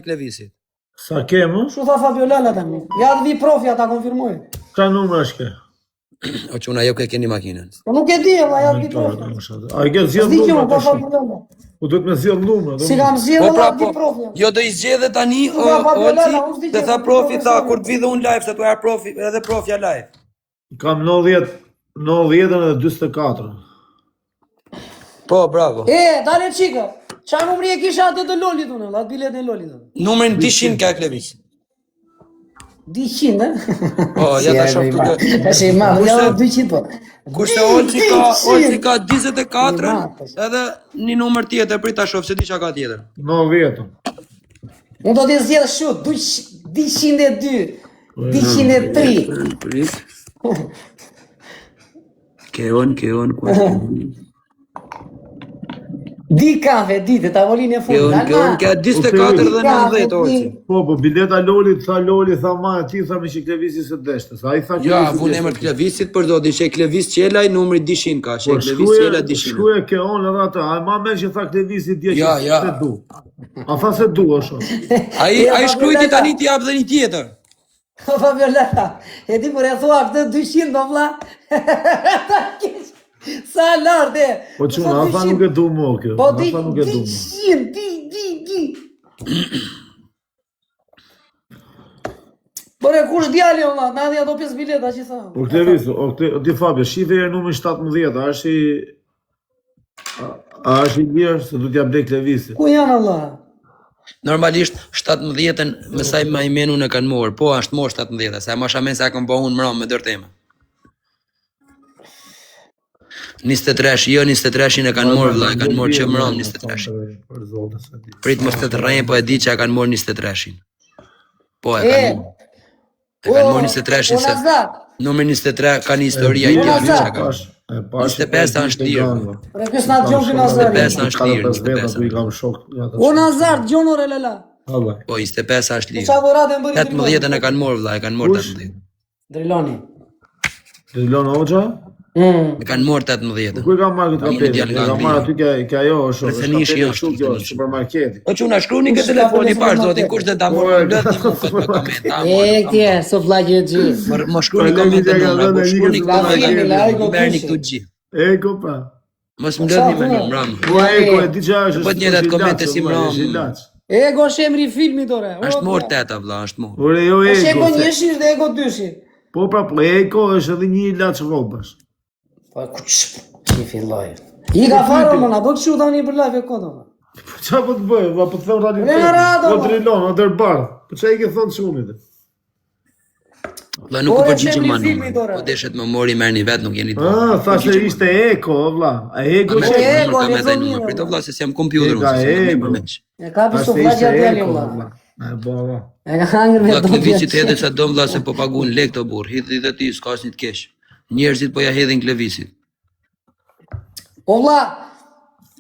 Klevisit. Sa ke më? Shu tha Fabiolala tani. Ja të vi profja ta konfirmoj. Qa numër është ke? O që una jo ke keni makinën. Po nuk e di, valla, ja të vi profja. A i ke zjedh S'di që numër unë, po Fabiolala. Po do të me zjedh numër. Si kam zjedh Po dhe pra ja të vi po, profja. jo do i zgjedhe tani, Olci, dhe tha profi, tha, kur të vi dhe unë live, se të erë profi, edhe profja live. Kam 90 edhe 24. Po, bravo. Dale qika, qa numri e kisha atë të Lolit unë, atë bilet e Lolit unë. Numrin 200 ka Klevis. 200, Po, ja ta shoh këtu. Tash e madh, ja 200 po. Kurse Olci ka 24 edhe një numër tjetër, prit ta shoh se di çka ka tjetër. 90. Unë do t'i zjedh shu, 202, 203. Prit. Keon, ku Di kafe, dite, tavolinë e fundit. Keon ka 24 dhe 90 Olci. Po, bileta Lolit, tha ma e ti, tha me që Klevisi së deshte. Sa i tha Ja, vun emër Klevisit për zotin, që Klevis Qelaj, numri 200 ka, që Klevis Qelaj 200. Shkuje Keon edhe atë, a ma me që tha Klevisi dje që Ja. se du. A tha se du, është. Ai shkrujti tani t'i jap dhe një tjetër. Po Fabiolala, e di për e thua këtë 200 do vlla. Sa lartë e. Po që a tha nuk e du mo kjo. Po A tha nuk e du mo. 200, di. Bore, kush djali o vlla, na dhe ato 5 bileta që tha. Po Klevis, ti Fabio, shive e numër 17, a është i lirë se du t'ja blej Klevisi. Ku janë Allah? Normalisht 17-ën me sa ma i menun e kanë morë, po është morë 17-ën, se ma shamen se a kanë bo unë mëram me dërteme. 23, jo 23-in e kanë morë vla, e kanë morë që mëram 23-in. Prit mos të të rejnë, po e di që e kanë morë 23-in. Po e kanë morë. E kanë morë 23-in se numër 23 ka një historia ideali që ka. 25 është lirë. Pre kësë nga gjonë për Nazar. 25 është lirë. O Nazar, gjonë ore lela. Po 25 është lirë. Qa dhorate më bëri 18-ën e kanë morë vla, e kanë morë 18. Driloni. Drilon Oqa? E kanë morë 18-ën. Ku i ka marrë këtë kapelë? E ka marrë aty ke ajo është supermarketi. Po që unë shkruni këtë telefoni parë, zotin, kush dhe ta morë në lëtë një mu këtë koment. Këtje, so vlagje gjithë. Më shkruni komente në më, po shkruni këtë në merë një këtu gjithë. Eko pa. Mos më lëtë një me një mramë. Po Eko, e di që është Po të njëtat komente si mramë. Ego është emri i filmit ore. Është morë teta vla, është morë. Ore jo është Ego Eko. njëshish dhe Ego dyshi. Po pra, po Eko është edhe një ilaç rrobash. Po që filloj. I ka farë më na, po këshu tani për live e kodë. Po qa po të bëjë? Po të them Në rado, Po Drilon, o dërbardh. Po qa i ke thonë shumit? Vla nuk u përgjigjë ma numër. Po deshet më mori merë një vetë, nuk jeni të. Tha se ishte Eko, vla. A Eko Me që të Ego, numër ka me lezo dhe mirë, numër. Prito vla se si jam kompjuter, Eka, unë se si Ego. jam përmeq. E ka për su vlagja djeli vla. E ka hangër me Vla do Klevisit hedhe sa do vla se po pagun lek të burë. Hidhi dhe ti, s'ka asnjë të kesh. Njerëzit po ja hedhin Klevisit. O vla,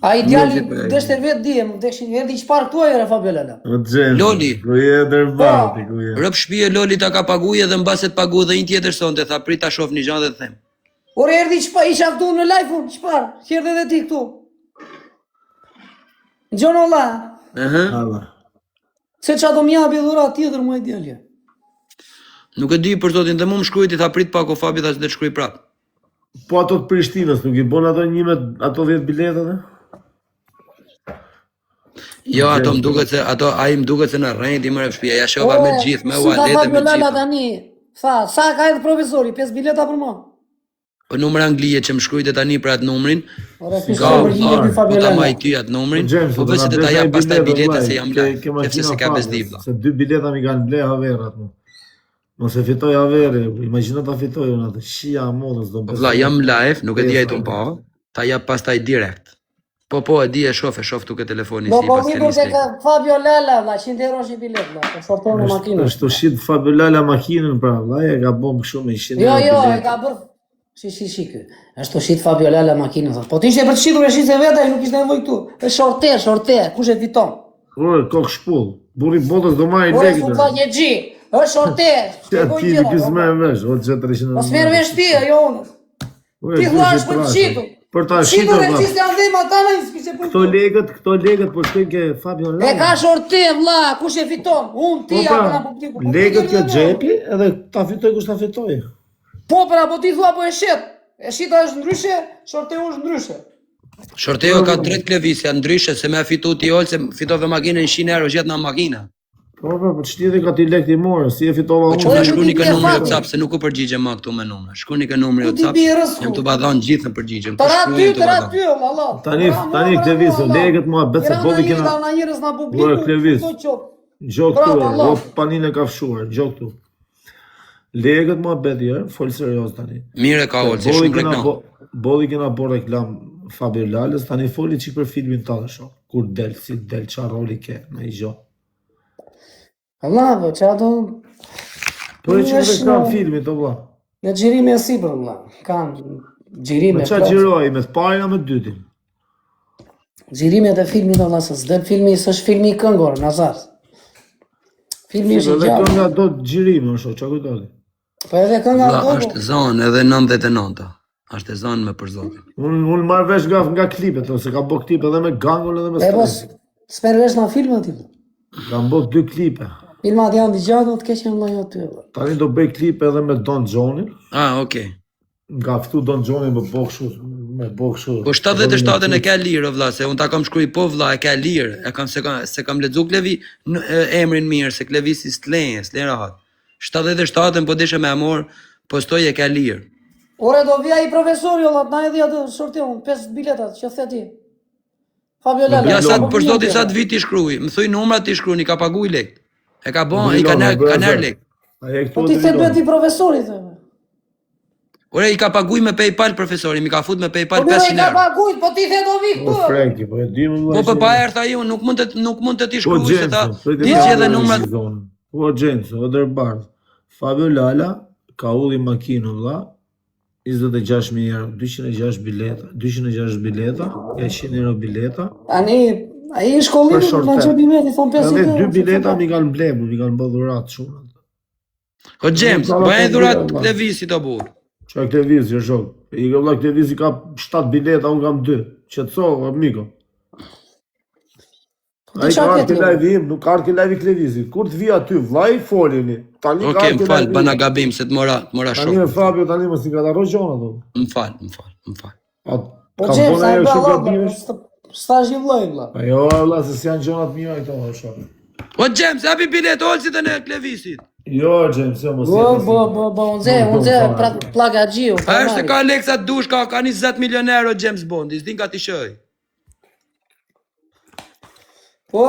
a i djali deshte vetë dije, më dekshin erdi i qparë këtu e Fabiolala. Loli. Ku je dërbardh, ku je. Rëp shpije Loli ta ka paguje dhe mbaset pagu dhe një tjetër sonte, tha prit ta shoh një gjanë dhe të them. Ore erdi i shaftu në live unë, qparë, qërde dhe ti këtu. Gjonë ola, se qa do mja bidhura tjetër mu e djali. Nuk e di për zotin dhe mu më shkrujti, tha prit pak o Fabi, tha se dhe të shkruj prap. Po ato të Prishtinës, nuk i bon ato një me ato 10 biletat? Jo, ato më duket se, ai më duket se në rejti më shpija, ja shova me gjithë, me ualetën, me Fabiolala gjithë. tani, sa ka edhe profesori, 5 bileta për mua. Po numër anglije që më shkrujte tani për atë numrin, Ore, nga po ta maj ty atë numrin, po vëse të ta jam pastaj bileta se jam live, efse se ka bezdibla. Se 2 bileta mi kanë ble haverat mu. Nëse fitoj havere, imagino ta fitoj unë atë, shia modës do Po vla, jam live, nuk e di ajtun pa, ta jap pastaj direkt. Po, e di e shof tuk e telefoni si pas mi të për nisë. ka Fabiolala, vla, 100 euro shi bilet, vla, të shorton në makinë. është të shit Fabiolala makinën, pra, vla, e ka bom kështu me 100 Jo, euro e ka bërë, shi kë, është të shit Fabiolala makinën, thot. Po t'ishte për të shitur e shit se veta, nuk ishte nevoj këtu. E shorte, kush e fiton? Ore, kokë shpull, burri botës do marrë i Ore, legë. s'u tha një gji, është shorte, shpjegoj Ti gjera. kisë me vesh, o që 300. Po s'merë vesh ti, jo unë. Ti thua është për të shitur. Për ta Si shitur, do regjistë janë dhema tana i s'kishe për këto legët po shkojnë ke Fabian E Lala. ka shorte, vlla, kush e fiton? Unë, ti, Po apo pra, na publiku. legët kjo xhepi edhe ta fitoj kush ta fitoj. Po, pra, po ti thua po e shet. E shita është ndryshe, shorteu është ndryshe. Shorteo ka drejt klevisja ndryshe se me fitu ti ol se fitove makinën 100 euro gjet na makina. Po, po ç'tjetër ka ti lek ti morë, si e fitova Po unë. çfarë shkruani ti ke bie numri fati. WhatsApp se nuk u përgjigjem më këtu me numra. Shkruani ke numri Ti WhatsApp. bie rësku. Jam të badhan gjithë në përgjigjem. Po Tëra shkruaj të badhan. ty, valla. Tani Kleviso, legët mua bëse bolli kena. Na njerëz na Ua, publiku. Klevis. do qop. Gjok këtu, Bravo, Allah. o panin e ka fshuar, gjok këtu. Legët mua beti, fol serios tani. Mire ka ol, si shumë reklam. Bolli kena bo reklam Faber Lalës, tani foli çik për filmin ta dhe shoh. Kur del, si del, çfarë roli ke në i gjo. Allah, po, qa do... Po e që reklam filmit, o vlla. Në gjirime e si për vlla. Kanë gjirime... Me qa gjiroj, me të parin a me të dytin? Gjirime të filmit, valla, se s'del filmi, s'është filmi i këngor, Nazar. Filmi është i Edhe gjallë. kënga do të gjirime, o shoh, qa kujtoti? Po edhe kënga Vlla, do... është zanë edhe 99-a. Është e zanë me për zotin. Unë marrë vesh nga klipet, ose ka bo klip edhe me gangull edhe me E po, stres. s'per vesh nga filmat ti. Kam bo 2 klipe. Filmat janë t'i gjatë, do të keqen vlla aty. vlla. Tani do bëj klip edhe me Don Johnin. Ah, okay. Nga ftu Don Johnin me bokshu, Po 77-ën e ka lirë, vlla, se unë ta kam shkruaj po vlla, e ka lirë. E kam se kam lexu Klevi emrin mirë, se Klevisi s'len rahat. 77-ën po desha me amor, postoj e ka lirë. Ore do vija i profesori, valla, na e dhja të sorteun, 5 biletat, që the ti. Fabio Lala. Ja sa për zotin sa të vit i shkruaj. Më thuj numrat i shkruani, ka paguaj lek. E ka bon, i ka ner lek. Po ti the bëti profesori, the. Ore, i ka paguaj me PayPal profesori, mi ka fut me PayPal Po 500 i ka euro. paguajt, po ti the do vi Po këtu. Franki, po e di më vllai. Po pa erdha ju, nuk mund të ti Po shkruaj se ta Gjenso, ti edhe numrat. Po Gjenso, o dërbardh. Fabio Lala ka ulli makinën vlla. 26.000 euro, 206 bileta, 206 bileta, 100 euro bileta. Tani, ai është shkollim, Për na shortet. çepi me, i thon 50 Edhe euro. 2 bileta mi kanë mbledhur, mi kanë bërë dhurat shumë. O James, bëjë dhurat Klevisit o burr. Qa Klevizi, jo shok. I ka vlla Klevizi ka 7 bileta, unë kam 2. Qetso, amigo. Ai ka ardhur ke live im, nuk ka ardhur ke live i Klevizit. Kur të vi aty, vllai folini. Tani ka Okej, ardhur më ke fal, live-i. bana gabim se të mora Tani shok. me Fabio tani mos i ka darroj gjona ato. Më fal. Po Ka James, bona ai ajo bëra shumë valla, gabimesh. stazhi vllai vlla. Po jo, valla, se s'janë gjona të mira këto, o shok. O James, hapi bilet olsit e në Klevisit. Jo, James, jo, mos. Bo, unze, plaga gjiu. A është ka Alexa Dush, ka 20 milion euro James Bond, i s'din ka t'i shoj. Po,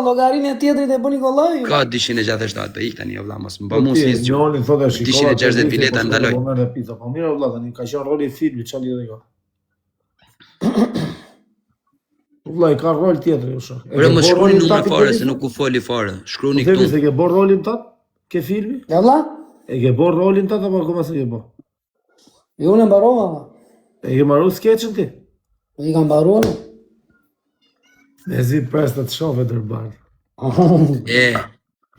llogarinë e tjetrit e bën Nikolaj. Ka 267, po ik tani o vlla, mos më bë mos fiz. Njoni thotë shikoj. 260 bileta ndaloj. Po mirë valla, tani ka qenë roli i filmit, çfarë lidhje ka? Vllai ka rol tjetër o shok. Ore më shkruani numrin fare se nuk u foli fare. Shkruani Themi këtu. se ke bërë rolin tat? Ke filmi? Ja vlla? E ke bërë rolin tat apo akoma s'e ke bërë? Jo unë mbarova. valla. E ke marrë sketchin ti? Po i kam mbaruar. E zi pres të shohë dërbardh. E,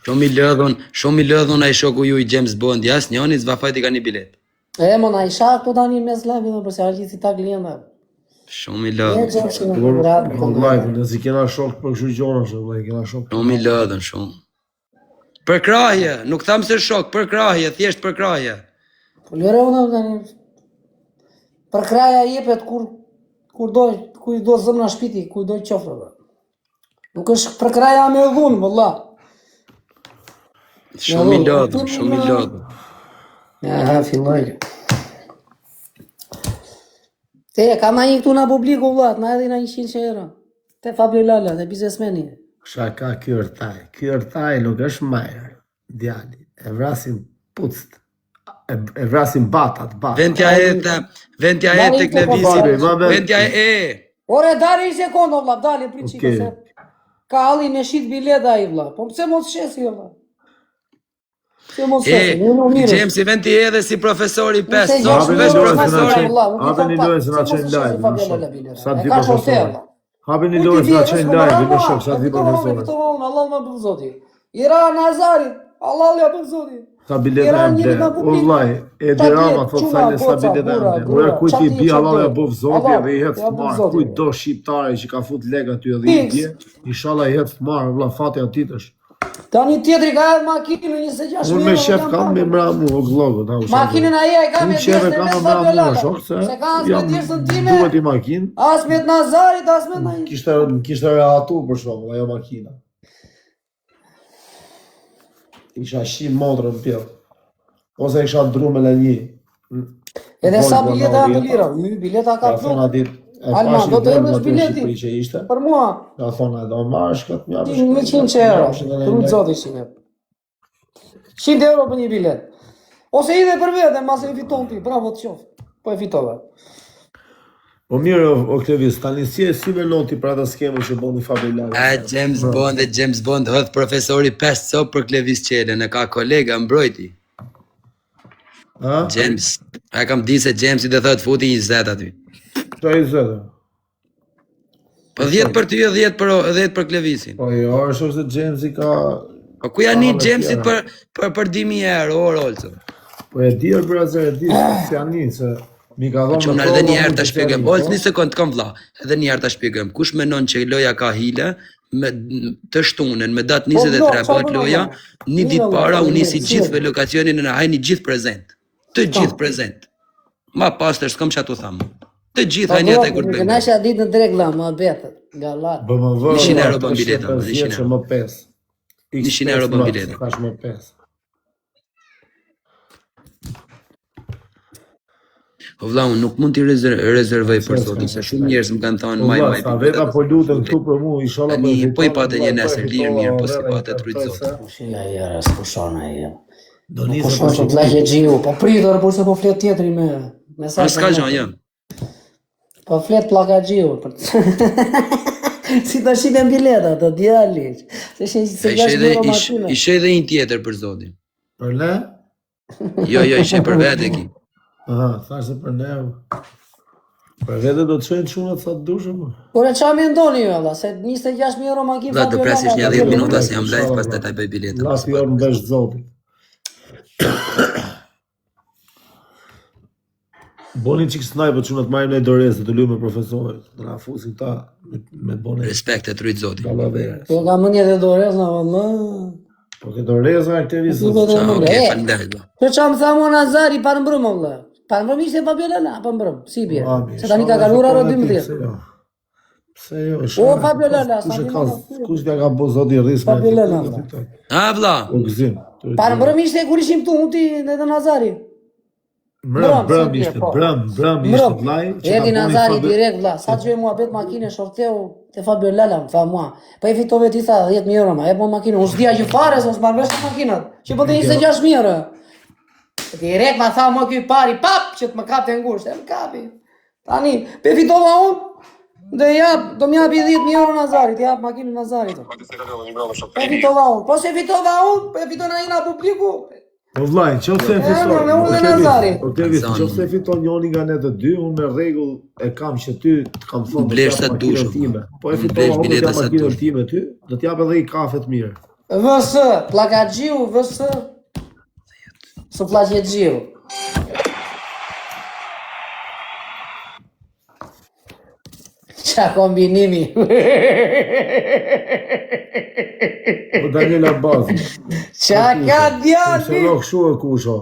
shumë i lëdhun ai shoku ju i James Bond, jas njëri s'va fajti ka një bilet. E më na isha këtu tani mes live do përse argjiti ta klienta. Shumë i E lëdhun. James në Por kurat. vllai, ne si kena shok për kështu gjëra, vllai, kena shok. Shumë i lëdhun, shumë. Për krahje, nuk tham se shok, për krahje, thjesht për krahje. Po lëre unë tani. Për kraja jepet kur do zëmna shpiti, kur do qofre. valla. Nuk është për kraja me dhun, valla. Shumë i lëdhun, shumë i lëdhun. Ja, filloj. Te, ka ma një këtu na publiku, vlat, na edhe na 100 euro. Te Fabio Lala, te biznesmeni. Shaka ky ërtaj. Ky ërtaj nuk është majër. Djali. E vrasin pucët. E vrasin batat. Vendja e të Klevisit. Vendja e. Ore, dali një sekundë, vla, dali, pri qika Okej. se. Ka halli me shit bileta i, vla. Po pse mos shesi, vla? Pse mos shesi, në në mirë. James i venti edhe si profesori 5, Nëse zosh jesh vesh në profesori. Hapeni dorën se na çojnë live. Më shok. Sa di profesor. Hapeni Ku dorën ti se na bie, çojnë është live, më më shok, sa di profesor. Allah më bën zoti. Ira Nazarit, Allah ja bën zoti. Sa bileta e ble. O vllaj, Edi Rama thot sa bileta e ble. Ura kujt i bi Allah e bov zoti dhe i het smar. Kujt do shqiptare që ka fut leg aty edhe i bie, inshallah i het smar, vlla fati atit është. Tani tjetri ka edhe makinë 26 Unë me shef kam me mramu o glogu, ta usha. Makinën aje e ka me Shef kam me mramu, shok se se ka as me tjesën time, duhet i makinë. as me të Nazarit, as me në... Kishte reatu për shkak ajo makina. Isha shim motrën pjell. Ose isha dru me një. Edhe sa bileta janë të lira, bileta ka Ka thona dit. Alma, do të edhe bileti. Që ishte. Për mua, Ka thona do marrësh këtë mjaft. 100 euro, trut zoti shine. 100 euro për një bilet. Ose i dhe për vete, mas e fiton ti, bravo të qoftë. Po e fitove. Po mirë, o Klevis, tani si venoti për atë skemën që bëni Fabelari? James Bond hodh profesori 5 copë për Klevis Qelen, e ka kolega mbrojti. James, a kam di se James i dhe thot futi 20 aty. Qa 20? Po 10 për ty e 10 për Klevisin. Po jo, është se James i ka... Po ku janë një Jamesit për 10.000 euro, o Rolco? Po e di brazer, e di, si janë një, se... Qëmë edhe një herë të shpjegëm, olës një sekund të kam vla, edhe një herë të shpjegëm, kush menon që loja ka hile, të shtunen, me datë 23 bëhet loja, një ditë para unë nisi gjithë me lokacionin e në hajni gjithë prezent, të gjithë prezent, ma pas të shkëm që atu thamë, të gjithë hajni atë e kur të bëjmë. Nasha ditë në drek la, më betët, galat. 100 euro bën bileta, 100 euro bën bileta. Po vlla, unë nuk mund t'i rezervoj për sotin, se shumë njerëz më kanë thënë maj. Sa veta po lutem këtu për mua, inshallah po. Po i patë një nesër lirë mirë, po si patë të rujtë zotë. Ja, s'pushon ai. Do nisë po të lajë xhiu, po pritur por se po flet tjetri me sa. S'ka gjë, ja. Po flet pllaka xhiu për. Si ta shitem bileta të djalit. Se ishe edhe një tjetër për zotin. Për ne? Jo, ishe për vete ki. Aha, thashtë për ne. Për vete do të qojnë qunat sa të dushë, më? Por e qa me ndoni jo, se 26.000 euro ma kim... Dhe të presish një 10 minuta se jam live, pas të taj bëj biletën. Lasë jorë në vesh zotin. Boni qikë snaj, për qunat marrim në dorezë, të luj me profesorit. Në na fusin ta, me boni... Respekt e të rujtë zotin. Po ka më një dhe dorezë, në vëllë... Po ke dorezë, aktivizë. Oke, falenderit. Që qa më tha mua Nazari parë mbrëmë, vëllë. Parë mbrëmë ishte pa bjellena, pa mbrëmë, si bje. Se tani ka kalura ro 12. Pse jo, o pa bjellena, kush t'ja ka bo zoti rrisme. Pa bjellena. A, vla. U gëzim. Parë mbrëmë ishte kur ishim tu, unë ti dhe Nazari. Brëm ishte, brëm ishte vlaj. Edi Nazari direkt vla, sa që e mua bet makine shorteu te Fabio Lala, më tha mua, pa i fitove ti tha 10.000 euro ma, e po makine, unë s'dia që fare, s'o s'marrë vesh të makinat, që po të 26.000 euro. Direkt ma tha mua kjo pari, pap, që të më kapte ngusht, e më kapi. Tani, pe fitova unë, dhe jap, do m'japi 10.000 euro Nazarit, jap makinë Nazarit. Pe fitova unë, po se fitova unë, pe fitona ina publiku. Po vlaj, që se e fiton, që se e fiton njoni nga ne të dy, unë me regull e kam që ty të kam thonë të blesh sa dushë, po e fitova unë të jam makinën time ty, do t'jap edhe i kafet mirë. Vësë, plaka gjiu, vësë, së plaqe gjiu. Qa kombinimi. Po Daniela Bazi. Qa ka djani. Se lo këshu e kusho.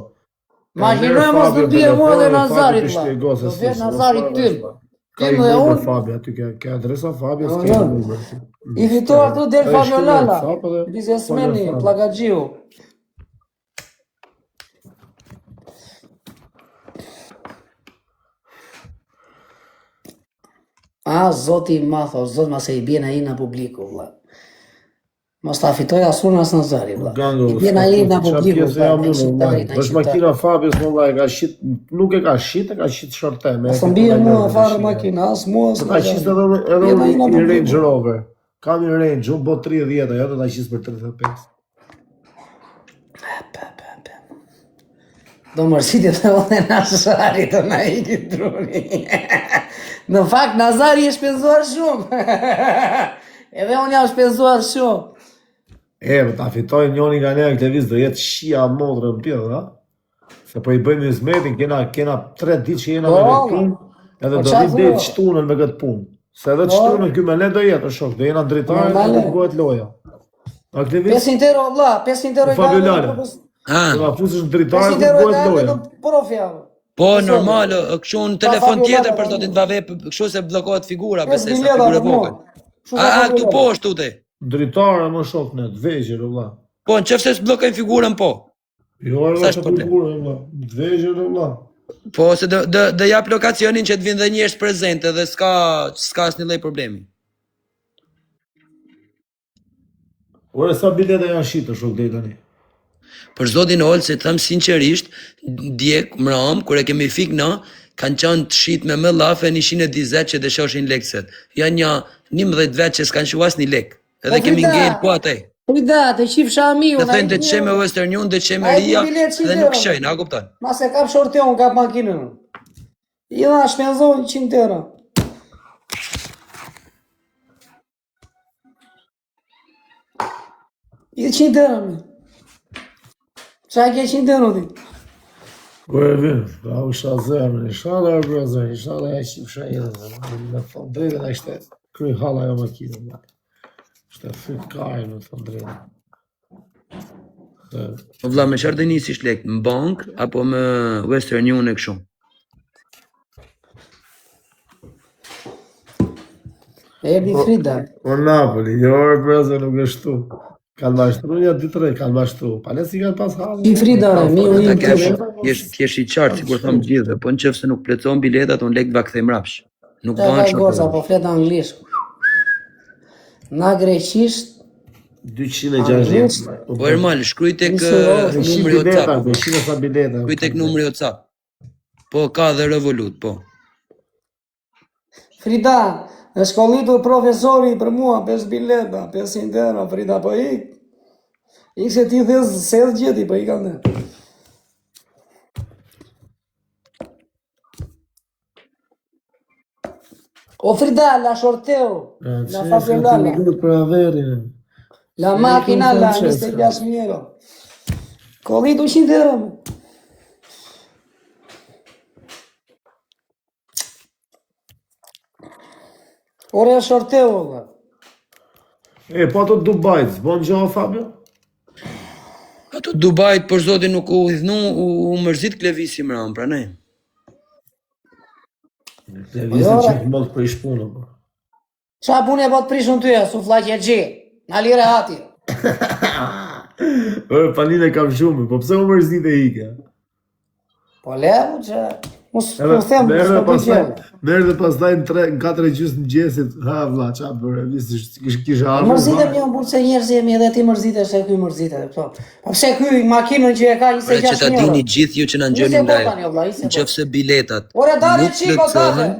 Makinoj mos të bje mua dhe Nazarit la. Do vje Nazarit tym. Ka i numër Fabia, ty ke adresa Fabia, s'ke numër. I fitoa këtu del Fabio Lala. Biznesmeni, plakagjiu. A, zoti ma thë, zot ma se i bjena i në publiku, vla. Mos ta fitoj asun as Nazari, vla. I bjena i në publiku, vla. është makina Fabius, më vla, nuk e ka shit, e ka shit shorteme. Së mbije mua farë makina, as mua së ka shit edhe i Range Rover. Kam i Range, unë bo 30, ajo do ta shis për 35. Do mërësitit të vëllë Nazari të na i një druni. Në fakt, Nazari e shpenzuar shumë. Edhe unë jam shpenzuar shumë. Ta fitoj njoni nga njerë këtë vizë, do jetë shia modrë në tjedhe, da? Se po I bëjmë izmetin, kena 3 ditë që jena me këtë punë, edhe do rrim dhe të shtunën me këtë punë. Se edhe të shtunën kjo me le do jetë, shok, do jena dritarë, do të bëhet loja. 500 euro, vlla, 500 euro I Fabulare. Ma fusësh në dritarë, do të bëhet loja. Profja. Po, normal, kështu në telefon tjetër për zotin Vave, kështu se blokohet figura, pëse sa figurë vogël. Këtu po është tute. Dritarë më shok në të vegjër, vlla. Po, në qëfë se s'blokojnë figurën, po. Jo, arë të figurën, vlla. Të vegjër, vlla. Po, se dhe jap lokacionin që të vinë dhe njerëz prezente dhe s'ka asnjë lloj problemi. Ore, sa bileta janë shitë, shok dhe tani? Për zotin Ol, se të thëmë sinqerisht, djek, mram, kur e kemi fik na, kanë qenë të shit me më lafe 120 që dëshoshin lekset. Janë një 11 vetë që s'kanë shu asnjë lek. Edhe kemi ngel po atë. Frida, të qif shami unë. Të thënë të qemë Western Union, të qemë Ria, dhe nuk shojnë, a kupton? Mas e kap shortion, kap makinën. I dha shpenzon 100 euro. I 100 euro, me. Qa ke 100 euro, ti? Po e vinë, pra u shazemën, ishala e brezën, ishala e qifsha edhe, me thonë drejtën e ishte kry hala jo makinë, ishte fyt kaj, me thonë drejtën. Po vlla, me çfarë do nisish lek? Në bank apo me Western Union e kështu? E bi Frida. Po Napoli, jo e brezën nuk është tu. Kanë mashtru një 2-3, kanë mashtru. Pale si kanë pas halë. I Frida, mi u një të T'jesh I qartë, si kur thëmë gjithë, po në qëfë se nuk plecon biletat, unë lek vakthejmë rapsh. Nuk të banë ka goza, po flet anglisht. Na greqisht, 260. Po Ermal, shkruj tek numri WhatsApp. 200 sa bileta. Shkruj tek numri WhatsApp. Po ka dhe Revolut, po. Frida, e shkollitur profesori për mua, 5 bileta, 500 euro, Frida, po ik. Ik se ti dhe se dhe gjeti, po ik anë. O Frida, la sorteo, la fabulale, Për averin. la macchina, la 25.000 euro. Kolli 200 euro. Ore sorteo, valla. Po ato Dubajt, zbon gjohë Fabio? Ato Dubajt për zotin nuk u idhnu, u mërzit Klevisi mram, pra ne. Klevisi që të mëllë për i shpunë, po. Qa pune po të prishun tyja, su flaqe gje, në lire hati. Panin e kam shumë, po pse u mërzit e ike? Po levu që, mu them, s'po të gjelë. Merë dhe pas daj në 4 gjysë në gjesit, ha vla, qa bërë, kisha arru. Mërzite një më burë se njerëz jemi edhe ti mërzite, se kuj mërzite. Po pse kuj makinën që e ka 26.000 euro? Që ta dini gjithë ju që në ngjoni live, në qëfë se biletat Ore dali nuk qiko tate, plëcohen,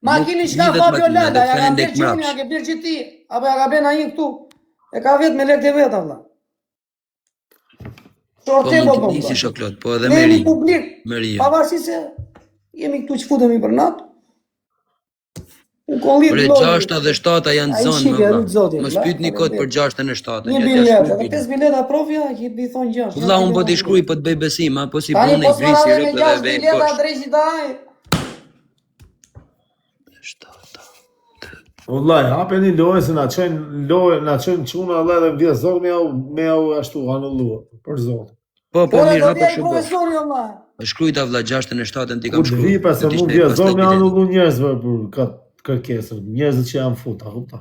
makinin nuk që ka lidhet Fabio makina Lenda, dhe ja ka thënë bërë dek gjuni, ja mrapsh. ka bërë që ti, apo ja ka bërë na i këtu, e ka vetë me lek të vetë, valla. Po Sorte mund po t'i nisi shoklot, po edhe ne me jemi ri, publik, me ri. pavarësisht se jemi këtu që futemi për natë. Por e 6 dhe 7 janë zonë, më vla. Mos pyet një kod për 6 e 7. Një bilet, edhe 5 bileta profja, që i thonë 6. Vlla, unë po t'i shkruj, po t'bëj besim, po si Tani punë po i grisi s'marrave rëpë me dhe 6 vej bileta poshtë. drejtë taj. Vllai, hapeni lojën se na çojnë çuna Allah dhe vjen zot me au ashtu anullua. Për zot. Po Ore mirë, do hapë t'jaj shumë. profesori, Allah. Shkruj ta vlla 6 e 7 ti Ku kam të shkruar. vipa se mund vjen zot me anullu njerëzve për kat kërkesën, njerëzit që janë futa, kupta.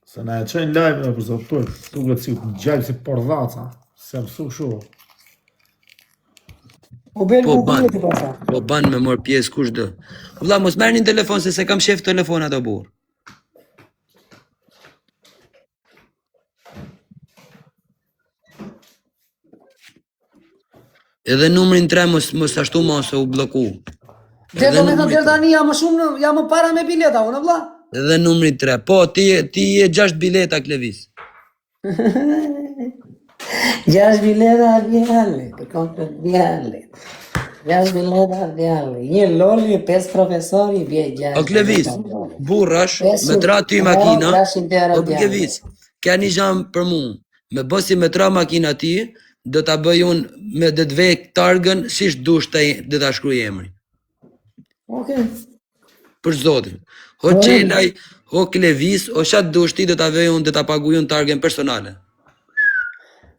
Se na e çojnë live për zot tu, duket si gjallë si pordhaca, se mësu kështu. O bel Po bukullë të pasa. Po ban me mor pjesë kush do. Vlla mos merrni në telefon se kam shef telefon ato burr. Edhe numrin 3 mos ashtu mos u bloku. Dhe do me thënë deri tani jam më shumë, jam më para me bileta, unë vlla. Edhe numri 3. Po ti je 6 bileta Klevis. 6 bileta vjale, për kontë vjale. 6.000 leta djalli. Një loli, 5 profesori, bje 6. O Klevis, burrash, me tra ty makina, o Klevis, ka një gjamë për mu, me bosi me tra makina ti, do ta bëj unë me dhe të vek targën, sish dush dhe ta shkruj emri. Okej. Për zotin. O Qelaj, o Klevis, o shatë dush ti do ta vej unë dhe ta paguj unë targën personale.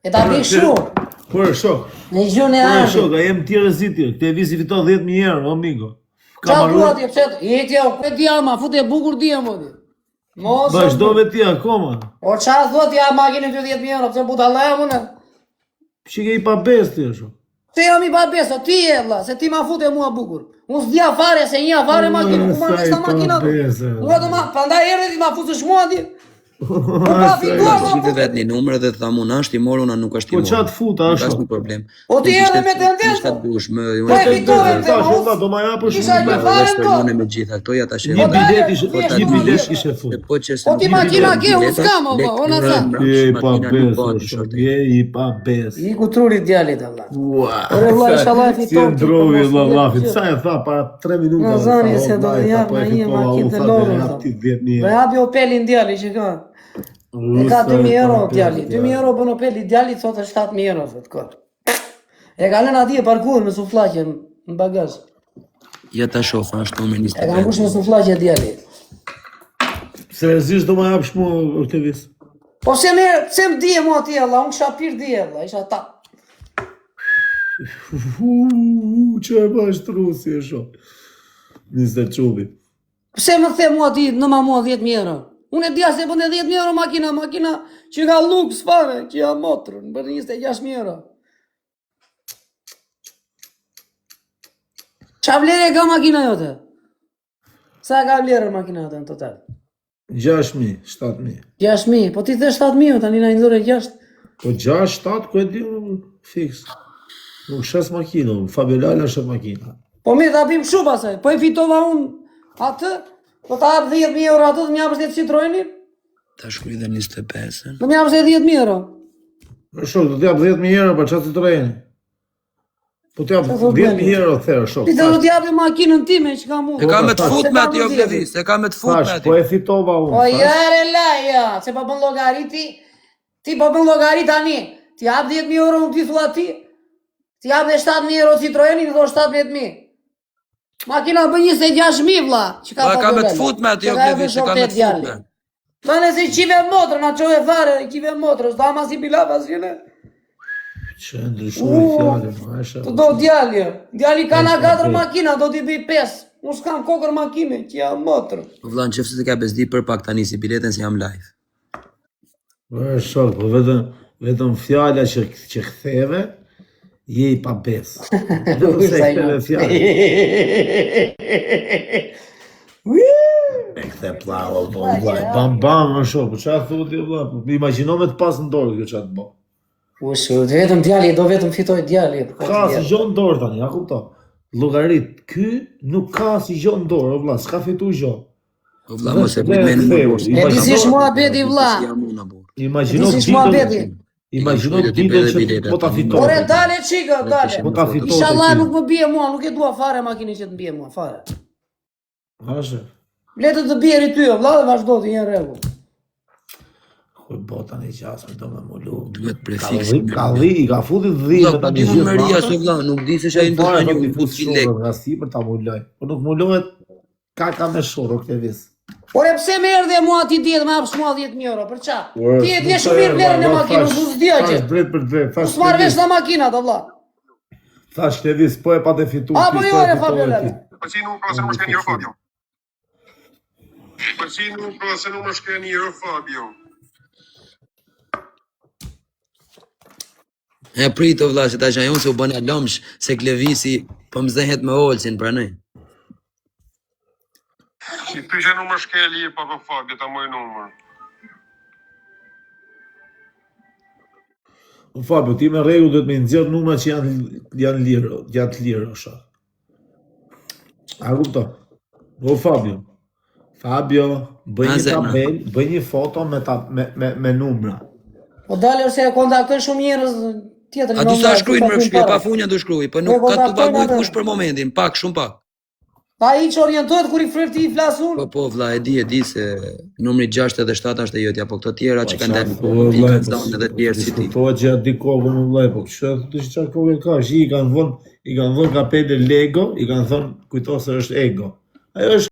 E ta bëj shumë. Por shok. Në gjune Po ardi. shok, a jem tjerë ziti. Klevisi fiton 10.000 euro, amigo. Qa duha ti, pse? Jeti o, këtë djallë ma, fute bukur dje, mo di. Mos. Vazhdove ti akoma. O qa thot ja makinë të 10.000 euro, pse buta laja mëne? Që ke i pa bes ti shok. Se jam i pa beso, ti e vla, se ti ma fute mua bukur. Unë s'dja fare, se një fare makinë, ku marrë nështë makina tu. Unë të ma, pandaj erdhe ti ma fusë shmua ti. Unë pa fituar ma Shqipe vetë një numër dhe të thamu në është i morë, unë nuk është i Po morë. qatë futa, Nuk shok. është një problem. O ti erdhe me tendencë? Ishta dush, me... Po e fitove të Tash, mos. valla, do ma japë Isha shumë. një fare Për to. mune me gjitha, këto ja ta shemë. Një bilet ishe, Po, një bilet ishe fut. Po që O ti makina ke, unë s'kam, o po, ona sa. Je i pa bes, shok. Je i pa bes. I ku trurit djallit, Allah. Ua. Ore vlla, inshallah e Si fiton. e ndrovi vllallafit. Sa e tha para 3 minuta. Nga zani se do të jap në një makinë të lorën. Me hapi Opelin djalli që ka. E ka 2.000 euro djalli. 2.000 euro bën Opeli djalli thotë 7.000 euro thotë kot. E ka lënë atje parkur me sufllaqe në bagazh. Ja ta shofa, ashtu me E ka mbush me sufllaqe djalli. Seriozisht do ma japësh mua Klevis. Po se më dije mua atje Allah, unë kisha pir dije Allah, isha ta. Që e bash trusi e shok. Nisë qubi. Pse më the mua ti në ma mua 10.000 euro? Unë e dja se bënde 10.000 euro makina që ka luks fare, që ja motrën, për 26.000 euro. Qa vlerë e ka makina jote? Sa ka vlerë makina jote në total? 6.000, 7.000. 6.000, po ti the 7.000, tani na indore 6. Po 6, 7, ku e di unë fix. Nuk shes makina, unë Fabiola shes makina. Po mi ta bim shu pasaj, po e fitova unë atë, po ta hap 10.000 euro atë, dhe më japës 10 Citroenin, Ta shkruj dhe 25. dhe më japës 10.000 euro. Shok, do t'jap 10.000 euro për qatë Citroeni. Po t'jap 10.000 euro therë, shok. Ti të do t'japë makinën time që ka mu. E ka me të fut me aty, o Se Klevis, e ka me të fut me Tash, aty. po e fitova unë. Po tash. jare la, ja, se po bën llogariti, ti po bën llogarit tani, ti jap 10.000 euro unë ti thua ti, ti jap dhe 7.000 euro Citroenin, do 17.000. Makina bën 26.000 vlla, që ka Po e ka me Fabiola. të fut me aty, o Që ka Klevis, e ka me vëshortet të fut djalli. me. Vane se qive motrën, a qove fare, qive motrës, da ma si pilava si jene. Që e ndryshuaj fjallën, ma esha. Të do djalli, djalli ka na 4 makina, do t'i bëj 5. Unë s'kam kokër makine, që jam motrë. Po vlla, në qëfë se të ka bezdi për pak tani si biletën se jam live. Po shok, po vetëm fjalla që ktheve, je i pa bes. Vetëm se ktheve fjalla. E kthe plavo, po vlaj. Bam bam, në shok, po qa thuti vlla? Po imagjino me të pas në dorë kjo qa të bo. Ushu, vetëm djalli, do vetëm fitoj djalli. Ka si gjo në dorë tani, a kupto? Llogarit, ky nuk ka si gjo në dorë, o vlla, s'ka fitu gjo. Po vlla, mos e bëj me në burë. E disish mua beti vlla. Jam unë a burë. Imagjino Disish mua beti. Imagjino Shkoj, do t'i ditën bëj dhe që biletat, po ta tani fitoj. Ore dale çika, dale. Po ta fitoj. Inshallah nuk më bie mua, nuk e dua fare makinën që të bie mua, fare. Ashe. Letë të bjeri ty, vlla, dhe vazhdo të jenë rregull. Kuj bota në qasme do me mullu. Duhet prefiks. Kalli, i ka futi Vlla, dhimë po di unë Maria se vlla, nuk di se shaj Po ndonjë do një t'i fut fut 100 lekë. shurën nga si për ta mulloj. Po nuk mullohet ka me shurë, këtë vis. Ore pse më erdhe mua ti diet më hapsh mua 10.000 euro, për ça? Ore, Ti e di shumë mirë vlerën e makinës, unë s'dia që. Thash drejt për drejt, thash S'marr vesh na makinat, vlla. Thash këtë vis, po e pa të fitu. A, po jo, e Fabiola. Почему просто não escaneou, Fábio? Почему просто não escaneou, Fábio? E prit o vlla, se ta shajon se u bën e lomsh se Klevisi po mzehet me Olsin pranoj. E tu já não escaneou para o Fábio, tá meu número. O Fabio, ti me rregull duhet me nxjerr numra që janë lirë, janë të lirë osha. A kupto? O Fabio. Fabio, bëj një tabel, bëj një foto me numra. Po dalë ose e kontaktoj shumë njerëz, tjetër. A du sa shkrujnë më shpje, pa funja du shkruj, për nuk ka të paguj kush për momentin, pak, shumë pak. Pa i që orientohet kur i frer ti i flasun? Po, vla, e di se numri 6 edhe 7 është e jotja, po këto tjera që kanë Po, dalë, vllai, kanë zdonë edhe tjerë si ti. diskutohet gjatë dikove më vllai, po kështu të çfarë kohë ka, i kanë vënë kapele Lego, i kanë thënë kujto se është ego. Ajo është